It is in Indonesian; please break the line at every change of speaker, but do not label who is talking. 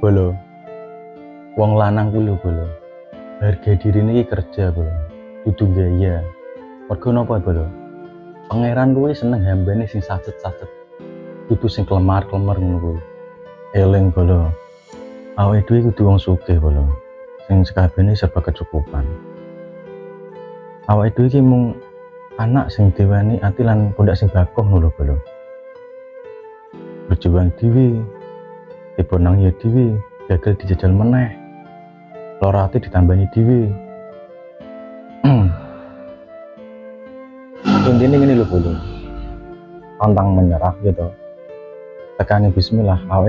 bolo. Wong lanang kuwi lho bolo. Harga dirine iki kerja bolo. Dudu gaya. Mergo napa bolo? Pangeran kuwi seneng hambene sing sacet-sacet. Dudu sing kelemar-kelemar ngono kuwi. Eling bolo. Awake dhewe kudu wong sugih bolo. Sing sakabehane serba kecukupan. Awake dhewe iki mung anak sing diweni ati lan pundak sing bakoh ngono bolo. Berjuang dhewe, dibonang ya dhewe, gagal dijajal meneh. Lara ati ditambani dhewe. Intine ngene lho bolo. Pantang menyerah gitu. Tekani bismillah awake